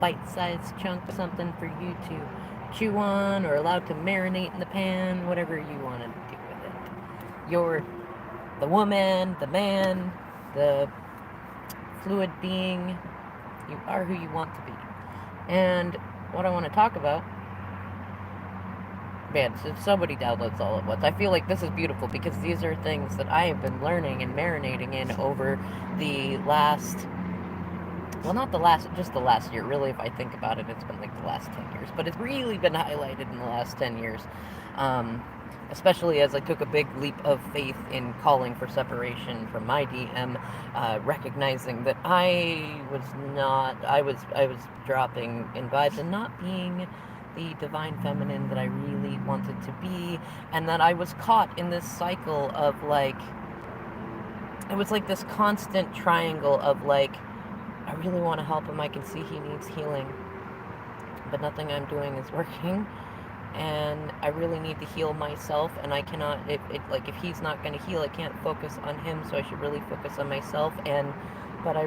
bite-sized chunk, something for you to chew on, or allowed to marinate in the pan, whatever you want to do with it. You're the woman, the man, the fluid being. You are who you want to be. And what I want to talk about, man, so many downloads all at once. I feel like this is beautiful because these are things that I have been learning and marinating in over the last, well, not the last, just the last year. Really, if I think about it, it's been like the last 10 years, but it's really been highlighted in the last 10 years. Um, Especially as I took a big leap of faith in calling for separation from my DM, recognizing that I was dropping in vibes and not being the divine feminine that I really wanted to be, and that I was caught in this cycle of like, it was like this constant triangle of like, I really want to help him, I can see he needs healing, but nothing I'm doing is working, and I really need to heal myself, and I cannot, like, if he's not going to heal, I can't focus on him, so I should really focus on myself. And but I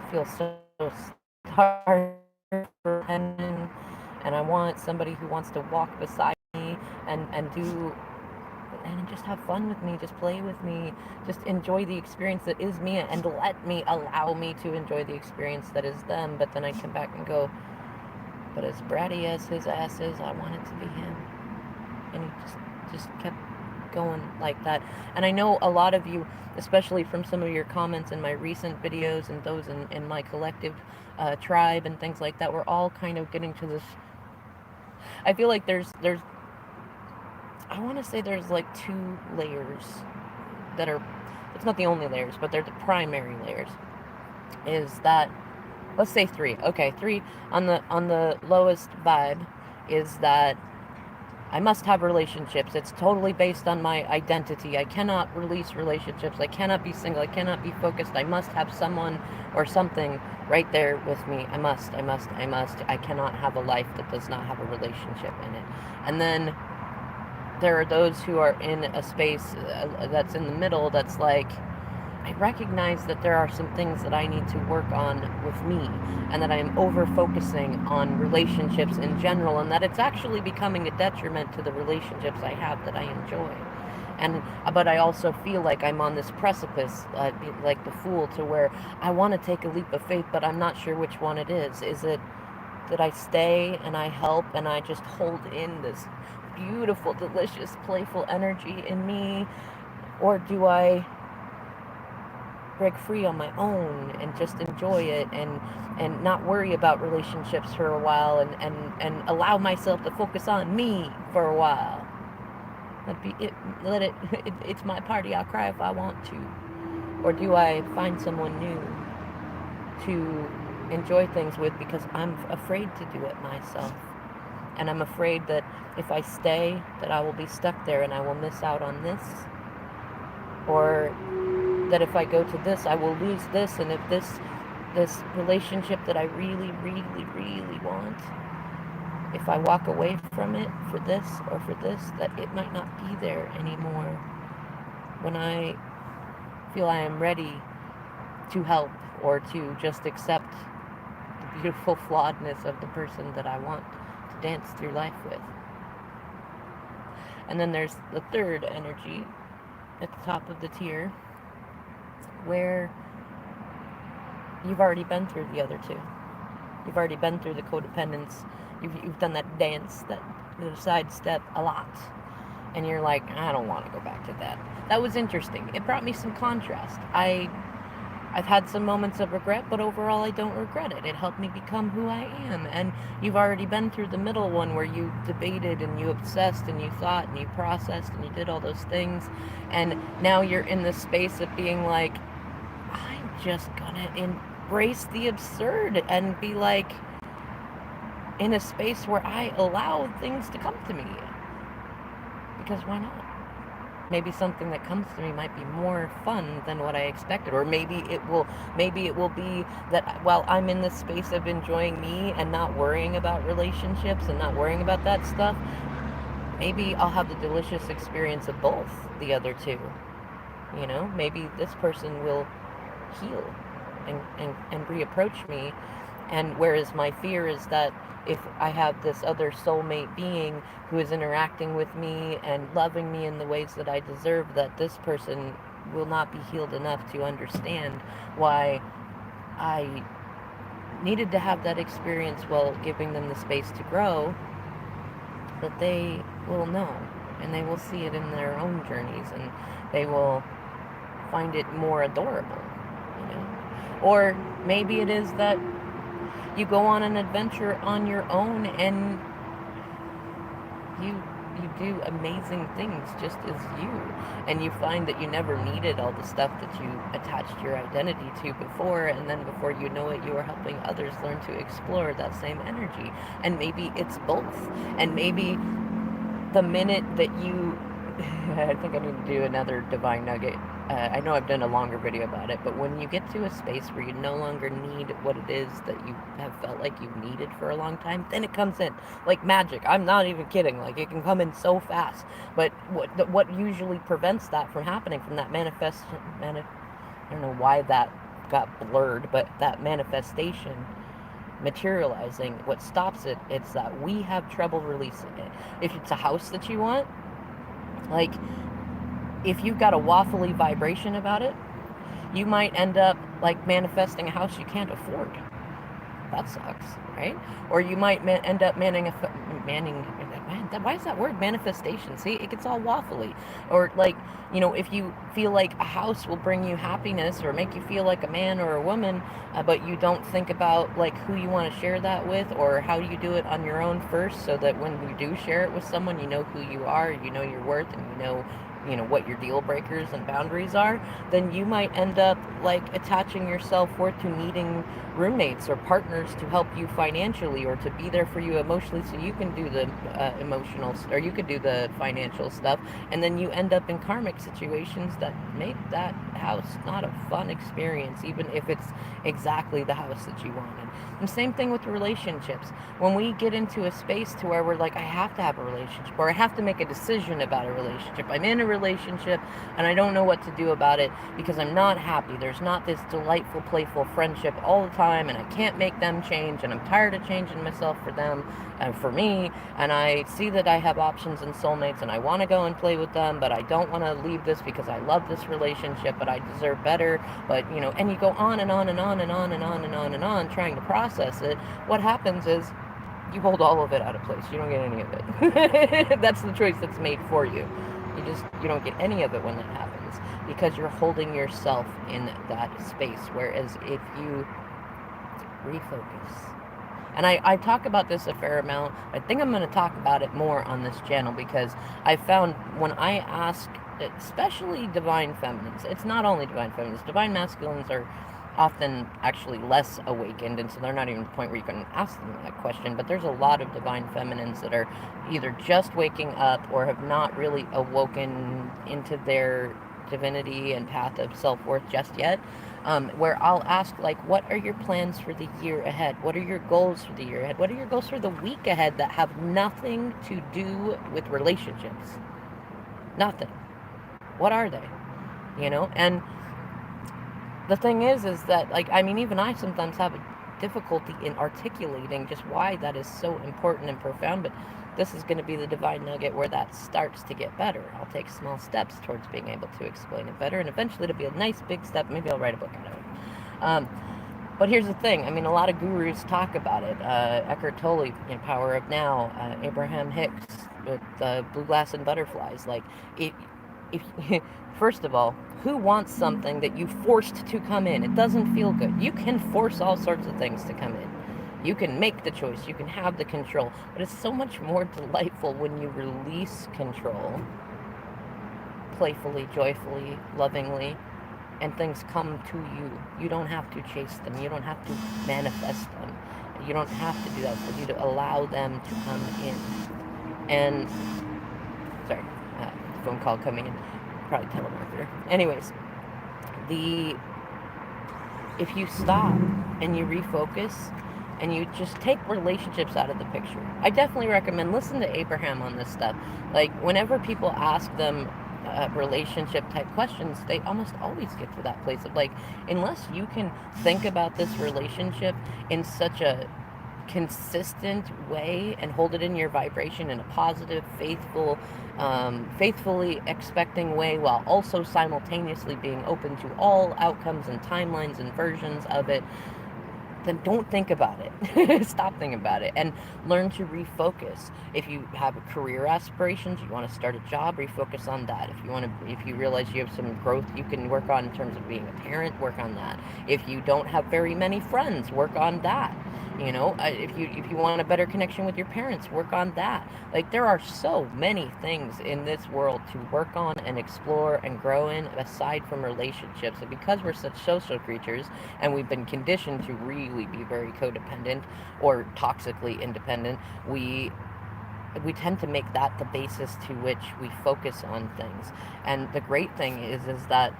feel so starved for him, and I want somebody who wants to walk beside me and do and just have fun with me, just play with me, just enjoy the experience that is me, and allow me to enjoy the experience that is them. But then I come back and go, but as bratty as his ass is, I want it to be him. And he just kept going like that. And I know a lot of you, especially from some of your comments in my recent videos and those in my collective tribe and things like that, we're all kind of getting to this. I feel like there's I want to say there's like two layers that are, it's not the only layers, but they're the primary layers. Is that, let's say three. Okay, three on the lowest vibe is that I must have relationships. It's totally based on my identity. I cannot release relationships. I cannot be single. I cannot be focused. I must have someone or something right there with me. I must. I cannot have a life that does not have a relationship in it. And then there are those who are in a space that's in the middle, that's like, I recognize that there are some things that I need to work on with me, and that I am over focusing on relationships in general, and that it's actually becoming a detriment to the relationships I have that I enjoy. And but I also feel like I'm on this precipice, like the fool, to where I want to take a leap of faith, but I'm not sure which one it is. Is it that I stay and I help and I just hold in this beautiful, delicious, playful energy in me, or do I break free on my own and just enjoy it, and not worry about relationships for a while, and allow myself to focus on me for a while? It's my party, I'll cry if I want to. Or do I find someone new to enjoy things with because I'm afraid to do it myself? And I'm afraid that if I stay, that I will be stuck there and I will miss out on this. Or that if I go to this, I will lose this, and if this relationship that I really, really, really want, if I walk away from it for this or for this, that it might not be there anymore when I feel I am ready to help, or to just accept the beautiful flawedness of the person that I want to dance through life with. And then there's the third energy at the top of the tier, where you've already been through the other two. You've already been through the codependence. You've done that dance, that sidestep a lot. And you're like, I don't want to go back to that. That was interesting. It brought me some contrast. I've had some moments of regret, but overall I don't regret it. It helped me become who I am. And you've already been through the middle one, where you debated and you obsessed and you thought and you processed and you did all those things. And now you're in this space of being like, I'm just gonna embrace the absurd and be like in a space where I allow things to come to me. Because why not? Maybe something that comes to me might be more fun than what I expected, or maybe it will be that while I'm in this space of enjoying me and not worrying about relationships and not worrying about that stuff, maybe I'll have the delicious experience of both the other two. You know, maybe this person will heal and reapproach me And whereas my fear is that if I have this other soulmate being who is interacting with me and loving me in the ways that I deserve, that this person will not be healed enough to understand why I needed to have that experience while giving them the space to grow, that they will know and they will see it in their own journeys and they will find it more adorable, you know. Or maybe it is that you go on an adventure on your own and you do amazing things just as you, and you find that you never needed all the stuff that you attached your identity to before, and then before you know it, you are helping others learn to explore that same energy. And maybe it's both, and maybe the minute that you I think I need to do another divine nugget. I know I've done a longer video about it, but when you get to a space where you no longer need what it is that you have felt like you've needed for a long time, then it comes in like magic. I'm not even kidding. Like, it can come in so fast. But what usually prevents that from happening, from that I don't know why that got blurred, but that manifestation materializing, what stops it, it's that we have trouble releasing it. If it's a house that you want, like, if you've got a waffly vibration about it, you might end up like manifesting a house you can't afford. That sucks, right? Or you might end up why is that word manifestation? See, it gets all waffly. Or like, you know, if you feel like a house will bring you happiness or make you feel like a man or a woman, but you don't think about like who you want to share that with, or how you do it on your own first, so that when you do share it with someone, you know who you are, you know your worth, and you know what your deal breakers and boundaries are, then you might end up like attaching your self-worth to needing roommates or partners to help you financially, or to be there for you emotionally, so you can do the emotional, or you could do the financial stuff, and then you end up in karmic situations that make that house not a fun experience, even if it's exactly the house that you wanted. And same thing with relationships. When we get into a space to where we're like, I have to have a relationship, or I have to make a decision about a relationship, I'm in a relationship and I don't know what to do about it because I'm not happy, there's not this delightful, playful friendship all the time, and I can't make them change, and I'm tired of changing myself for them and for me, and I see that I have options and soulmates and I want to go and play with them, but I don't want to leave this because I love this relationship, but I deserve better, but you know, and you go on and on and on and on and on and on and on trying to process it. What happens is you hold all of it out of place. You don't get any of it. That's the choice that's made for you. You don't get any of it when that happens, because you're holding yourself in that space. Whereas if you refocus, and I talk about this a fair amount, I think I'm going to talk about it more on this channel, because I found when I ask, especially divine feminines, it's not only divine feminines, divine masculines are often actually less awakened, and so they're not even at the point where you can ask them that question, but there's a lot of divine feminines that are either just waking up or have not really awoken into their divinity and path of self-worth just yet, where I'll ask, like, what are your plans for the year ahead? What are your goals for the year ahead? What are your goals for the week ahead that have nothing to do with relationships? Nothing. What are they? You know? And the thing is that, like, I mean, even I sometimes have a difficulty in articulating just why that is so important and profound, but this is going to be the divine nugget where that starts to get better. I'll take small steps towards being able to explain it better, and eventually it'll be a nice big step. Maybe I'll write a book out of it. But here's the thing. I mean, a lot of gurus talk about it. Eckhart Tolle in Power of Now, Abraham Hicks with Blue Glass and Butterflies. Like, if first of all, who wants something that you forced to come in? It doesn't feel good. You can force all sorts of things to come in. You can make the choice. You can have the control. But it's so much more delightful when you release control playfully, joyfully, lovingly, and things come to you. You don't have to chase them. You don't have to manifest them. You don't have to do that for you to allow them to come in. And, sorry, phone call coming in. Probably telemarketer. Anyways, if you stop and you refocus and you just take relationships out of the picture, I definitely recommend listen to Abraham on this stuff. Like, whenever people ask them relationship type questions, they almost always get to that place of like, unless you can think about this relationship in such a consistent way and hold it in your vibration in a positive, faithful, faithfully expecting way, while also simultaneously being open to all outcomes and timelines and versions of it, then don't think about it. Stop thinking about it and learn to refocus. If you have career aspirations, you want to start a job, refocus on that. If you realize you have some growth you can work on in terms of being a parent, work on that. If you don't have very many friends, work on that. If you want a better connection with your parents, work on that. Like, there are so many things in this world to work on and explore and grow in aside from relationships. And because we're such social creatures and we've been conditioned to really be very codependent or toxically independent, we tend to make that the basis to which we focus on things. And the great thing is that,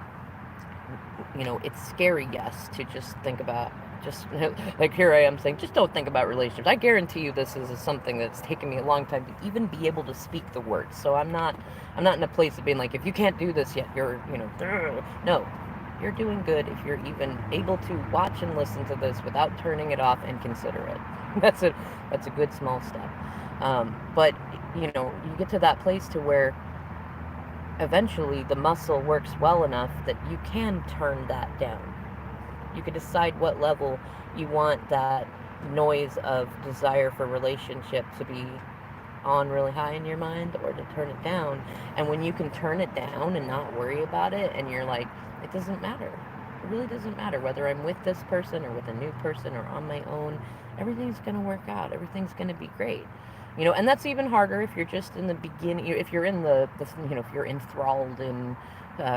it's scary, yes, to just think about, just like, here I am saying, just don't think about relationships. I guarantee you this is something that's taken me a long time to even be able to speak the words. So I'm not in a place of being like, if you can't do this yet, you're, no, you're doing good if you're even able to watch and listen to this without turning it off and consider it. That's a good small step. But you get to that place to where eventually the muscle works well enough that you can turn that down. You can decide what level you want that noise of desire for relationship to be on really high in your mind, or to turn it down. And when you can turn it down and not worry about it, and you're like, it doesn't matter. It really doesn't matter whether I'm with this person or with a new person or on my own. Everything's going to work out. Everything's going to be great. And that's even harder if you're just in the beginning, if you're in if you're enthralled in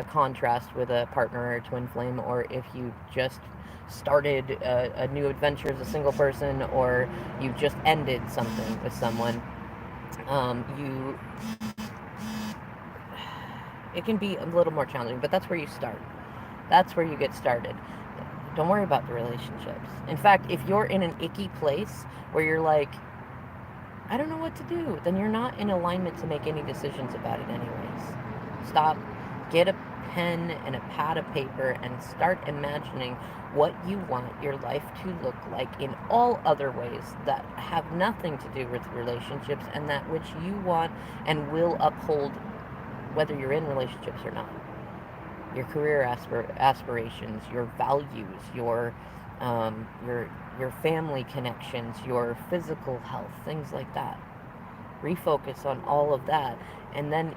contrast with a partner or a twin flame, or if you just started a new adventure as a single person, or you just ended something with someone. It can be a little more challenging, but that's where you start. That's where you get started. Don't worry about the relationships. In fact, if you're in an icky place where you're like, I don't know what to do, then you're not in alignment to make any decisions about it anyways. Stop, get a pen and a pad of paper, and start imagining what you want your life to look like in all other ways that have nothing to do with relationships, and that which you want and will uphold whether you're in relationships or not. Your career aspirations, your values, your family connections, your physical health, things like that. Refocus on all of that. And then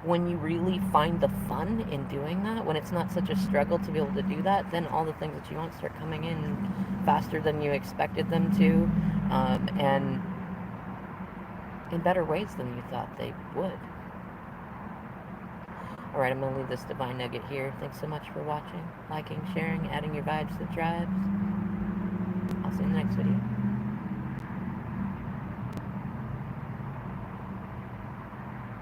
when you really find the fun in doing that, when it's not such a struggle to be able to do that, then all the things that you want start coming in faster than you expected them to, and in better ways than you thought they would. Alright, I'm going to leave this divine nugget here. Thanks so much for watching, liking, sharing, adding your vibes to the tribes. I'll see you in the next video.